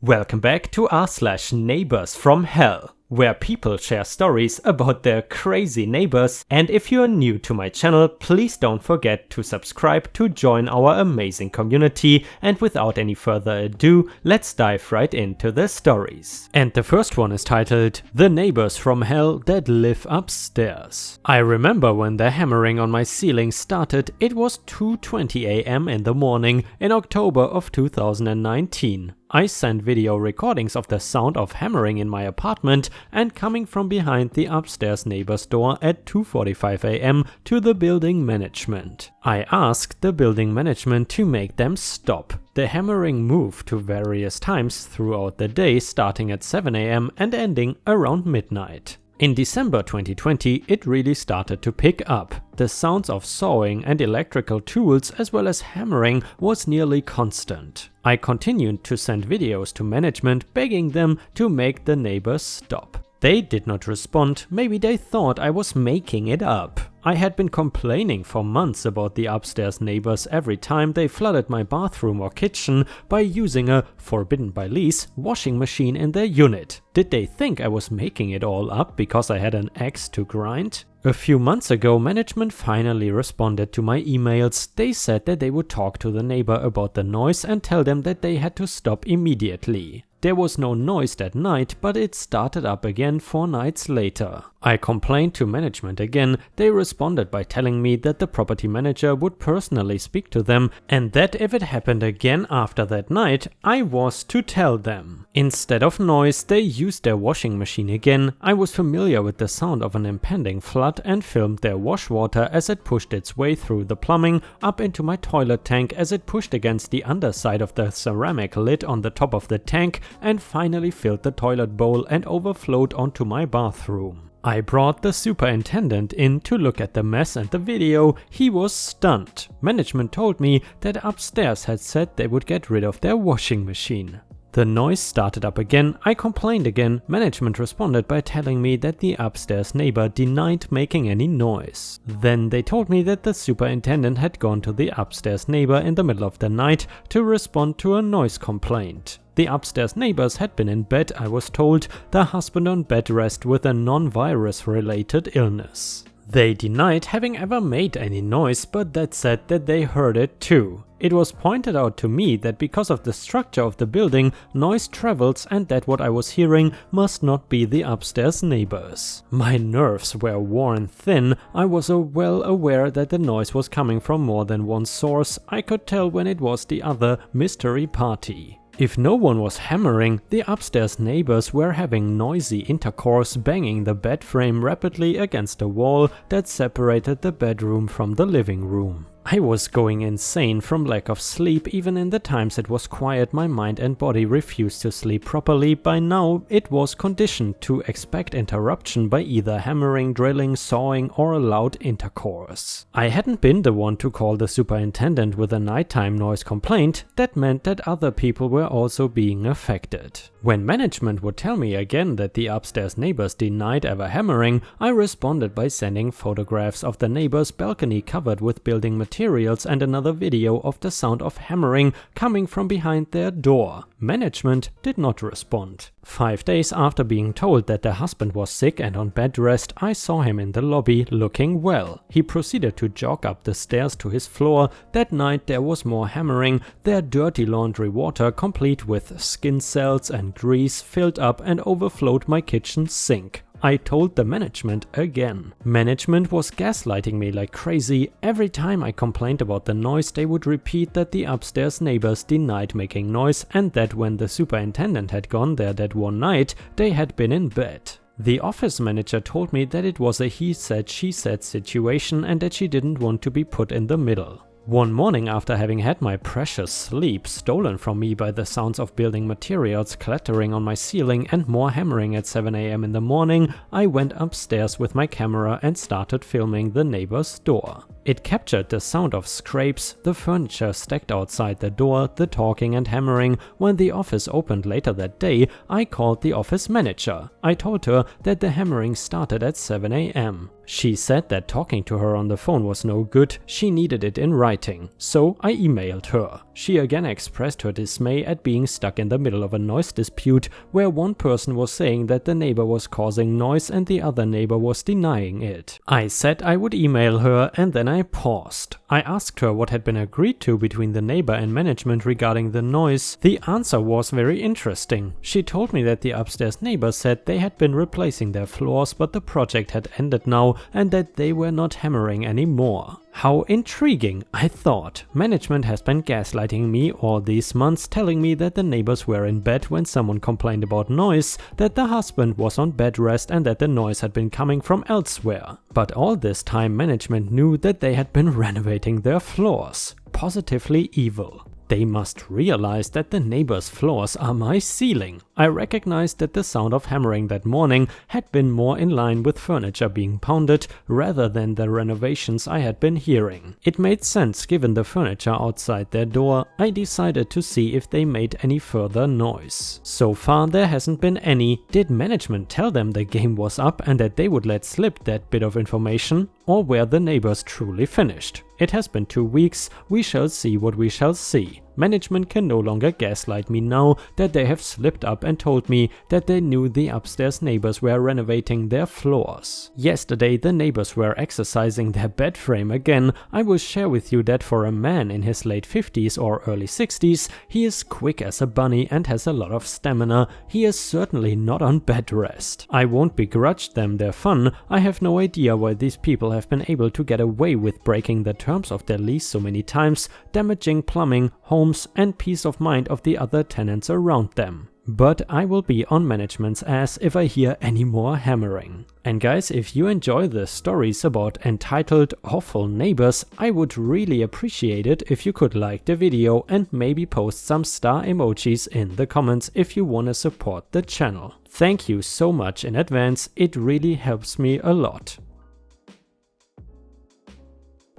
Welcome back to r/Neighbors from Hell, where people share stories about their crazy neighbors. And if you're new to my channel, please don't forget to subscribe to join our amazing community. And without any further ado, let's dive right into the stories. And the first one is titled The Neighbors from Hell That Live Upstairs. I remember when the hammering on my ceiling started. It was 2:20 a.m. in the morning in October of 2019. I sent video recordings of the sound of hammering in my apartment and coming from behind the upstairs neighbor's door at 2:45 a.m. to the building management. I asked the building management to make them stop. The hammering moved to various times throughout the day, starting at 7 a.m. and ending around midnight. In December 2020, it really started to pick up. The sounds of sawing and electrical tools as well as hammering was nearly constant. I continued to send videos to management begging them to make the neighbors stop. They did not respond. Maybe they thought I was making it up. I had been complaining for months about the upstairs neighbors every time they flooded my bathroom or kitchen by using a, forbidden by lease, washing machine in their unit. Did they think I was making it all up because I had an axe to grind? A few months ago, management finally responded to my emails. They said that they would talk to the neighbor about the noise and tell them that they had to stop immediately. There was no noise that night, but it started up again 4 nights later. I complained to management again. They responded by telling me that the property manager would personally speak to them and that if it happened again after that night, I was to tell them. Instead of noise, they used their washing machine again. I was familiar with the sound of an impending flood and filmed their wash water as it pushed its way through the plumbing up into my toilet tank as it pushed against the underside of the ceramic lid on the top of the tank and finally filled the toilet bowl and overflowed onto my bathroom. I brought the superintendent in to look at the mess and the video. He was stunned. Management told me that upstairs had said they would get rid of their washing machine. The noise started up again. I complained again. Management responded by telling me that the upstairs neighbor denied making any noise. Then they told me that the superintendent had gone to the upstairs neighbor in the middle of the night to respond to a noise complaint. The upstairs neighbors had been in bed, I was told, the husband on bed rest with a non-virus related illness. They denied having ever made any noise, but that said that they heard it too. It was pointed out to me that because of the structure of the building, noise travels and that what I was hearing must not be the upstairs neighbors. My nerves were worn thin. I was well aware that the noise was coming from more than one source. I could tell when it was the other mystery party. If no one was hammering, the upstairs neighbors were having noisy intercourse, banging the bed frame rapidly against a wall that separated the bedroom from the living room. I was going insane from lack of sleep. Even in the times it was quiet, my mind and body refused to sleep properly. By now, it was conditioned to expect interruption by either hammering, drilling, sawing, or a loud intercourse. I hadn't been the one to call the superintendent with a nighttime noise complaint. That meant that other people were also being affected. When management would tell me again that the upstairs neighbors denied ever hammering, I responded by sending photographs of the neighbor's balcony covered with building materials and another video of the sound of hammering coming from behind their door. Management did not respond. 5 days after being told that their husband was sick and on bed rest, I saw him in the lobby looking well. He proceeded to jog up the stairs to his floor. That night there was more hammering. Their dirty laundry water, complete with skin cells and grease, filled up and overflowed my kitchen sink. I told the management again. Management was gaslighting me like crazy. Every time I complained about the noise, they would repeat that the upstairs neighbors denied making noise and that when the superintendent had gone there that one night, they had been in bed. The office manager told me that it was a he said she said situation and that she didn't want to be put in the middle. One morning, after having had my precious sleep stolen from me by the sounds of building materials clattering on my ceiling and more hammering at 7 a.m. in the morning, I went upstairs with my camera and started filming the neighbor's door. It captured the sound of scrapes, the furniture stacked outside the door, the talking and hammering. When the office opened later that day, I called the office manager. I told her that the hammering started at 7 a.m. She said that talking to her on the phone was no good, she needed it in writing, so I emailed her. She again expressed her dismay at being stuck in the middle of a noise dispute where one person was saying that the neighbor was causing noise and the other neighbor was denying it. I said I would email her and then I paused. I asked her what had been agreed to between the neighbor and management regarding the noise. The answer was very interesting. She told me that the upstairs neighbor said they had been replacing their floors but the project had ended now and that they were not hammering anymore. How intriguing, I thought. Management has been gaslighting me all these months, telling me that the neighbors were in bed when someone complained about noise, that the husband was on bed rest and that the noise had been coming from elsewhere. But all this time management knew that they had been renovating their floors. Positively evil. They must realize that the neighbor's floors are my ceiling. I recognized that the sound of hammering that morning had been more in line with furniture being pounded rather than the renovations I had been hearing. It made sense given the furniture outside their door. I decided to see if they made any further noise. So far there hasn't been any. Did management tell them the game was up and that they would let slip that bit of information? Or were the neighbors truly finished? It has been 2 weeks, we shall see what we shall see. Management can no longer gaslight me now that they have slipped up and told me that they knew the upstairs neighbors were renovating their floors. Yesterday the neighbors were exercising their bed frame again. I will share with you that for a man in his late 50s or early 60s, he is quick as a bunny and has a lot of stamina. He is certainly not on bed rest. I won't begrudge them their fun. I have no idea why these people have been able to get away with breaking the terms of their lease so many times, damaging plumbing, homes and peace of mind of the other tenants around them. But I will be on management's ass if I hear any more hammering. And guys, if you enjoy the stories about entitled awful neighbors, I would really appreciate it if you could like the video and maybe post some star emojis in the comments if you want to support the channel. Thank you so much in advance, it really helps me a lot.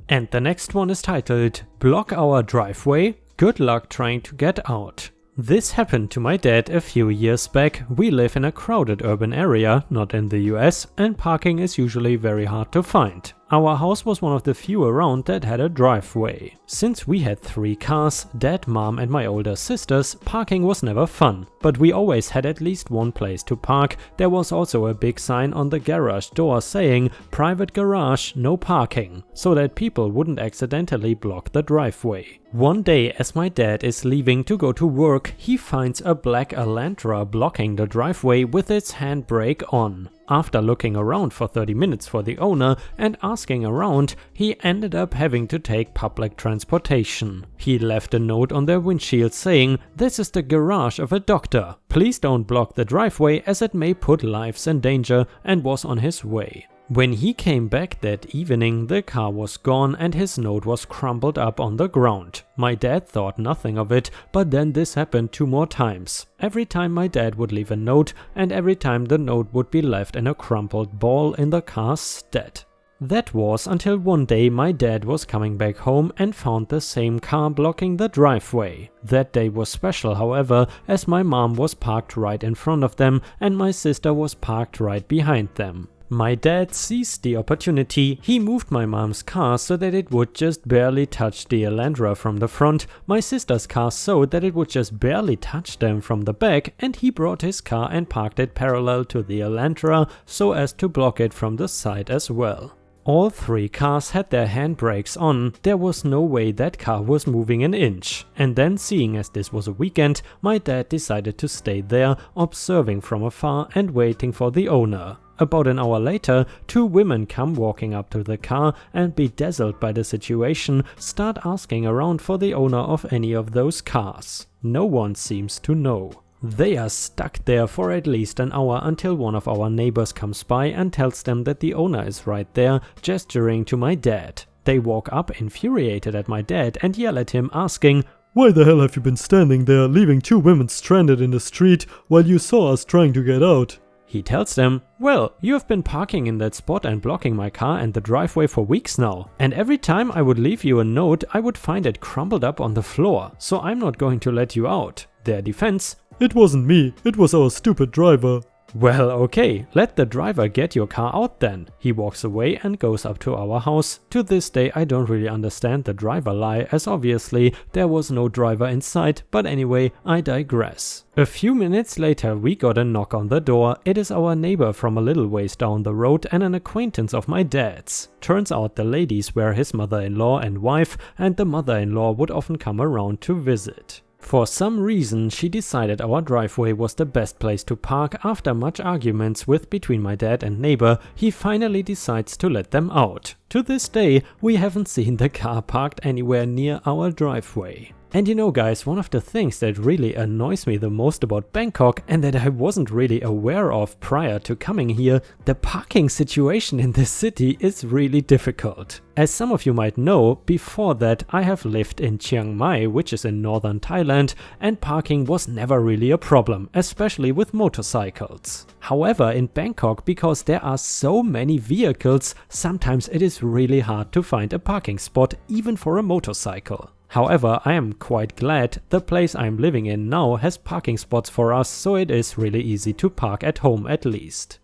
And the next one is titled Block Our Driveway, Good Luck Trying to Get Out. This happened to my dad a few years back. We live in a crowded urban area, not in the US, and parking is usually very hard to find. Our house was one of the few around that had a driveway. Since we had 3 cars, dad, mom and my older sisters, parking was never fun. But we always had at least one place to park. There was also a big sign on the garage door saying private garage, no parking, so that people wouldn't accidentally block the driveway. One day as my dad is leaving to go to work, he finds a black Elantra blocking the driveway with its handbrake on. After looking around for 30 minutes for the owner and asking around, he ended up having to take public transportation. He left a note on their windshield saying, "This is the garage of a doctor. Please don't block the driveway as it may put lives in danger," and was on his way. When he came back that evening, the car was gone and his note was crumpled up on the ground. My dad thought nothing of it, but then this happened 2 more times. Every time my dad would leave a note, and every time the note would be left in a crumpled ball in the car's stead. That was until one day my dad was coming back home and found the same car blocking the driveway. That day was special, however, as my mom was parked right in front of them and my sister was parked right behind them. My dad seized the opportunity. He moved my mom's car so that it would just barely touch the Elantra from the front, my sister's car so that it would just barely touch them from the back, and he brought his car and parked it parallel to the Elantra so as to block it from the side as well. All 3 cars had their handbrakes on. There was no way that car was moving an inch. And then, seeing as this was a weekend, my dad decided to stay there, observing from afar and waiting for the owner. About an hour later, 2 women come walking up to the car and, bedazzled by the situation, start asking around for the owner of any of those cars. No one seems to know. They are stuck there for at least an hour until one of our neighbors comes by and tells them that the owner is right there, gesturing to my dad. They walk up infuriated at my dad and yell at him asking, "Why the hell have you been standing there, leaving 2 women stranded in the street while you saw us trying to get out?" He tells them, "Well, you have been parking in that spot and blocking my car and the driveway for weeks now. And every time I would leave you a note, I would find it crumpled up on the floor, so I'm not going to let you out." Their defense, "It wasn't me, it was our stupid driver." Well, okay, let the driver get your car out then. He walks away and goes up to our house. To this day I don't really understand the driver lie, as obviously there was no driver inside, but anyway, I digress. A few minutes later we got a knock on the door. It is our neighbor from a little ways down the road and an acquaintance of my dad's. Turns out the ladies were his mother-in-law and wife, and the mother-in-law would often come around to visit. For some reason she decided our driveway was the best place to park. After much arguments between my dad and neighbor, he finally decides to let them out. To this day we haven't seen the car parked anywhere near our driveway. And you know guys, one of the things that really annoys me the most about Bangkok, and that I wasn't really aware of prior to coming here, the parking situation in this city is really difficult. As some of you might know, before that I have lived in Chiang Mai, which is in northern Thailand, and parking was never really a problem, especially with motorcycles. However, in Bangkok, because there are so many vehicles, sometimes it is really hard to find a parking spot even for a motorcycle. However, I am quite glad the place I'm living in now has parking spots for us, so it is really easy to park at home at least.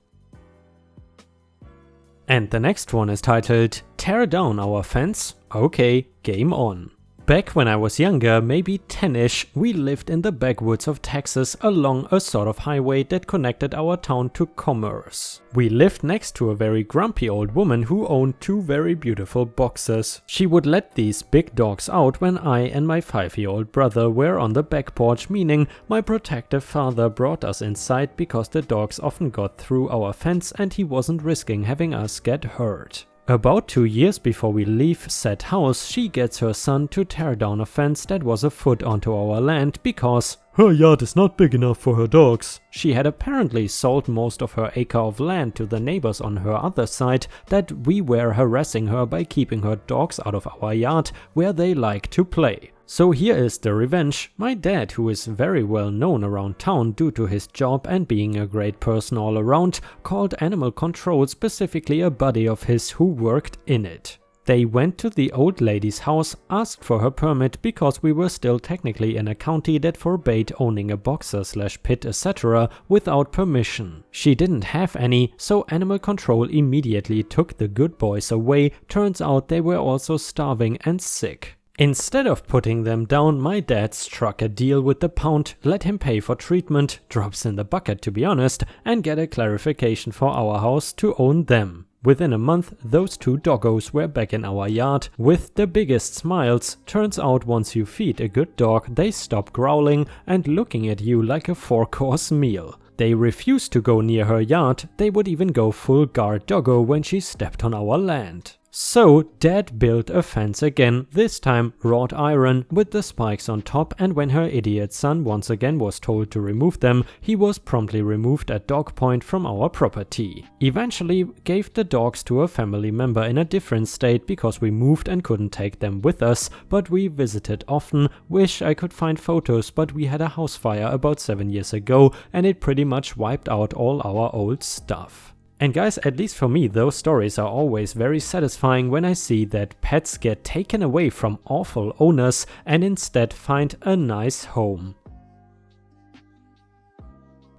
And the next one is titled "Tear Down Our Fence? Okay, game on." Back when I was younger, maybe 10ish, we lived in the backwoods of Texas along a sort of highway that connected our town to commerce. We lived next to a very grumpy old woman who owned 2 very beautiful boxers. She would let these big dogs out when I and my 5-year-old brother were on the back porch, meaning my protective father brought us inside because the dogs often got through our fence and he wasn't risking having us get hurt. About 2 years before we leave said house, she gets her son to tear down a fence that was a foot onto our land because her yard is not big enough for her dogs. She had apparently sold most of her acre of land to the neighbors on her other side that we were harassing her by keeping her dogs out of our yard where they like to play. So here is the revenge. My dad, who is very well known around town due to his job and being a great person all around, called animal control, specifically a buddy of his who worked in it. They went to the old lady's house, asked for her permit because we were still technically in a county that forbade owning a boxer/pit etc. without permission. She didn't have any, so animal control immediately took the good boys away. Turns out they were also starving and sick. Instead of putting them down, my dad struck a deal with the pound, let him pay for treatment, drops in the bucket to be honest, and get a clarification for our house to own them. Within a month, those 2 doggos were back in our yard with the biggest smiles. Turns out once you feed a good dog, they stop growling and looking at you like a 4-course meal. They refused to go near her yard. They would even go full guard doggo when she stepped on our land. So Dad built a fence again, this time wrought iron with the spikes on top, and when her idiot son once again was told to remove them, he was promptly removed at dog point from our property. Eventually gave the dogs to a family member in a different state because we moved and couldn't take them with us, but we visited often. Wish I could find photos, but we had a house fire about 7 years ago and it pretty much wiped out all our old stuff. And guys, at least for me, those stories are always very satisfying when I see that pets get taken away from awful owners and instead find a nice home.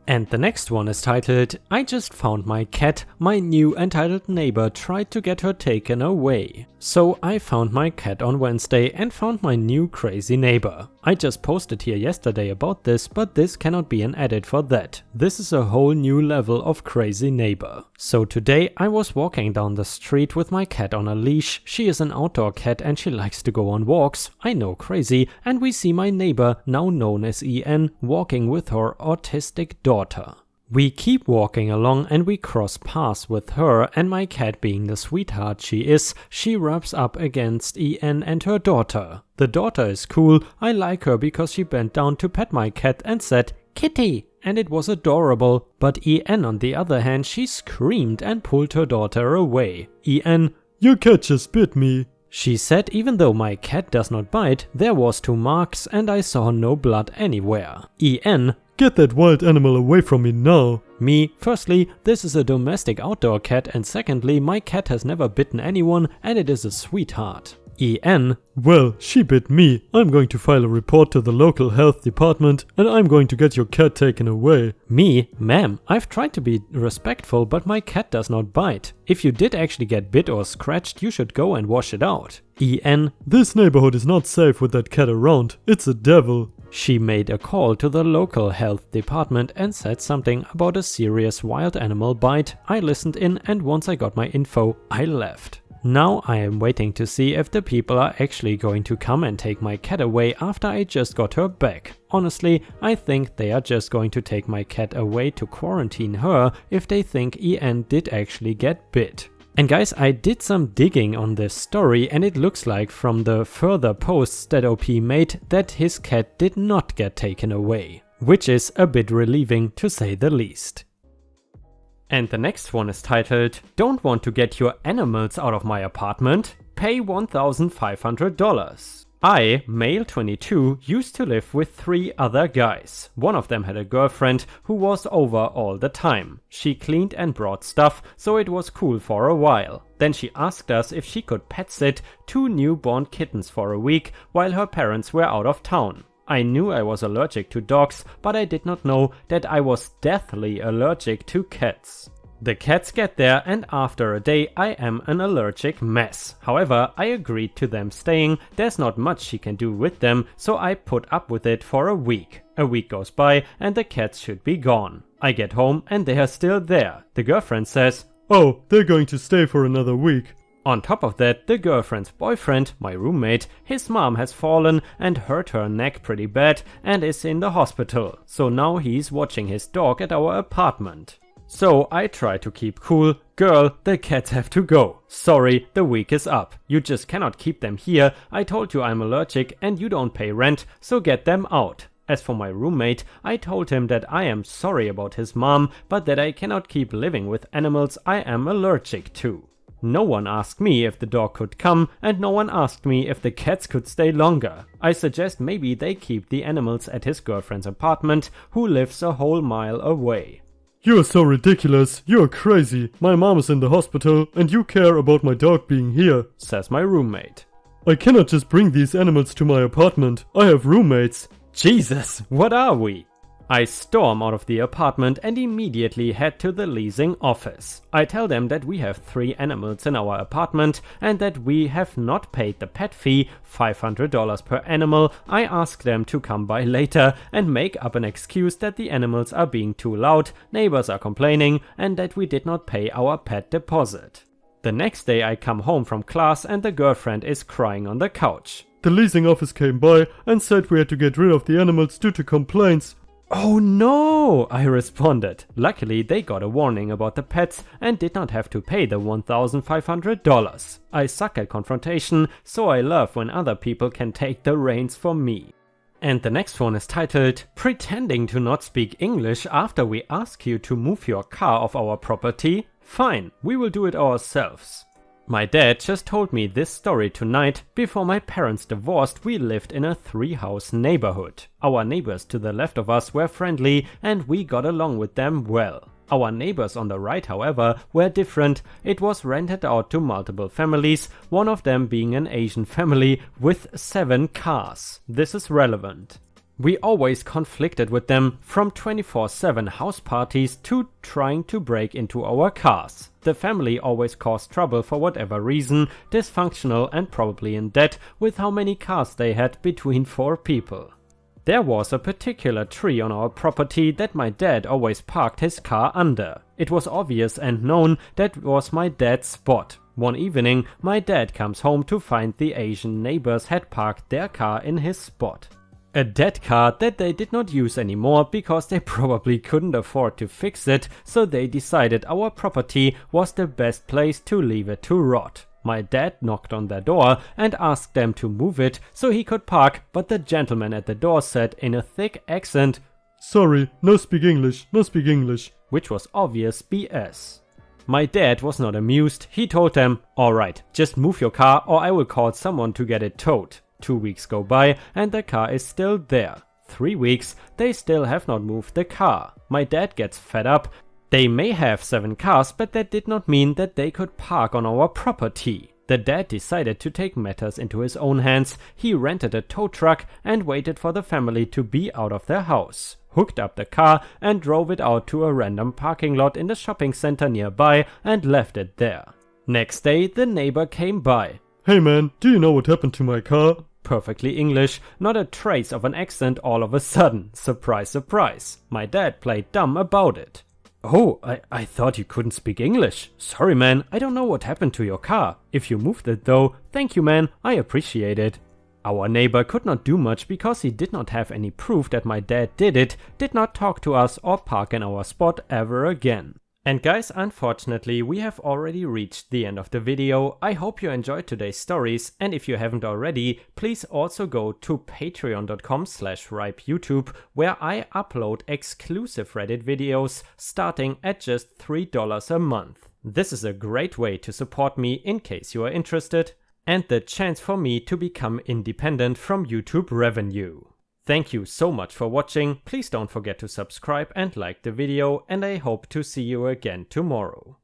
And the next one is titled, "I just found my cat. My new entitled neighbor tried to get her taken away." So I found my cat on Wednesday and found my new crazy neighbor. I just posted here yesterday about this, but this cannot be an edit for that. This is a whole new level of crazy neighbor. So today I was walking down the street with my cat on a leash. She is an outdoor cat and she likes to go on walks. I know, crazy. And we see my neighbor, now known as EN, walking with her autistic daughter. We keep walking along and we cross paths with her, and my cat, being the sweetheart she is, she rubs up against EN and her daughter. The daughter is cool. I like her because she bent down to pet my cat and said, "Kitty," and it was adorable. But EN on the other hand, she screamed and pulled her daughter away. EN, "Your cat just bit me," she said. Even though my cat does not bite, there was 2 marks and I saw no blood anywhere. EN, "Get that wild animal away from me now." Me, firstly, this is a domestic outdoor cat, and secondly, my cat has never bitten anyone and it is a sweetheart. EN: Well, she bit me. I'm going to file a report to the local health department and I'm going to get your cat taken away. Me: Ma'am, I've tried to be respectful, but my cat does not bite. If you did actually get bit or scratched, you should go and wash it out. EN: This neighborhood is not safe with that cat around. It's a devil. She made a call to the local health department and said something about a serious wild animal bite. I listened in, and once I got my info, I left. Now I am waiting to see if the people are actually going to come and take my cat away after I just got her back. Honestly, I think they are just going to take my cat away to quarantine her if they think EN did actually get bit. And guys, I did some digging on this story and it looks like from the further posts that OP made that his cat did not get taken away, which is a bit relieving to say the least. And the next one is titled, Don't want to get your animals out of my apartment? Pay $1,500. I, male 22, used to live with 3 other guys. One of them had a girlfriend who was over all the time. She cleaned and brought stuff, so it was cool for a while. Then she asked us if she could pet sit 2 newborn kittens for a week while her parents were out of town. I knew I was allergic to dogs, but I did not know that I was deathly allergic to cats. The cats get there and after a day I am an allergic mess. However, I agreed to them staying. There's not much she can do with them, so I put up with it for a week. A week goes by and the cats should be gone. I get home and they are still there. The girlfriend says, "Oh, they're going to stay for another week." On top of that, the girlfriend's boyfriend, my roommate, his mom has fallen and hurt her neck pretty bad and is in the hospital. So now he's watching his dog at our apartment. So I try to keep cool. Girl, the cats have to go. Sorry, the week is up. You just cannot keep them here. I told you I'm allergic and you don't pay rent, so get them out. As for my roommate, I told him that I am sorry about his mom, but that I cannot keep living with animals I am allergic to. No one asked me if the dog could come, and no one asked me if the cats could stay longer. I suggest maybe they keep the animals at his girlfriend's apartment, who lives a whole mile away. "You're so ridiculous. You're crazy. My mom is in the hospital and you care about my dog being here," says my roommate. "I cannot just bring these animals to my apartment. I have roommates." Jesus, what are we? I storm out of the apartment and immediately head to the leasing office. I tell them that we have 3 animals in our apartment and that we have not paid the pet fee, $500 per animal. I ask them to come by later and make up an excuse that the animals are being too loud, neighbors are complaining, and that we did not pay our pet deposit. The next day I come home from class and the girlfriend is crying on the couch. "The leasing office came by and said we had to get rid of the animals due to complaints." Oh no, I responded. Luckily they got a warning about the pets and did not have to pay the $1,500. I suck at confrontation, so I love when other people can take the reins for me. And the next one is titled, Pretending to not speak English after we ask you to move your car off our property? Fine, we will do it ourselves. My dad just told me this story tonight. Before my parents divorced, we lived in a 3-house neighborhood. Our neighbors to the left of us were friendly and we got along with them well. Our neighbors on the right, however, were different. It was rented out to multiple families, one of them being an Asian family with 7 cars. This is relevant. We always conflicted with them, from 24/7 house parties to trying to break into our cars. The family always caused trouble for whatever reason, dysfunctional and probably in debt with how many cars they had between 4 people. There was a particular tree on our property that my dad always parked his car under. It was obvious and known that was my dad's spot. One evening, my dad comes home to find the Asian neighbors had parked their car in his spot. A dead car that they did not use anymore because they probably couldn't afford to fix it, so they decided our property was the best place to leave it to rot. My dad knocked on their door and asked them to move it so he could park, but the gentleman at the door said in a thick accent, "Sorry, no speak English, no speak English," which was obvious BS. My dad was not amused. He told them, "Alright, just move your car or I will call someone to get it towed." 2 weeks go by and the car is still there. 3 weeks, they still have not moved the car. My dad gets fed up. They may have 7 cars, but that did not mean that they could park on our property. The dad decided to take matters into his own hands. He rented a tow truck and waited for the family to be out of their house, hooked up the car and drove it out to a random parking lot in the shopping center nearby and left it there. Next day, the neighbor came by. Hey man, do you know what happened to my car? Perfectly English, not a trace of an accent all of a sudden. Surprise, surprise. My dad played dumb about it. Oh, I thought you couldn't speak English. Sorry man, I don't know what happened to your car. If you moved it though, thank you man, I appreciate it. Our neighbor could not do much because he did not have any proof that my dad did it, did not talk to us or park in our spot ever again. And guys, unfortunately, we have already reached the end of the video. I hope you enjoyed today's stories, and if you haven't already, please also go to patreon.com/ripeyoutube, where I upload exclusive Reddit videos starting at just $3 a month. This is a great way to support me in case you are interested, and the chance for me to become independent from YouTube revenue. Thank you so much for watching. Please don't forget to subscribe and like the video, and I hope to see you again tomorrow.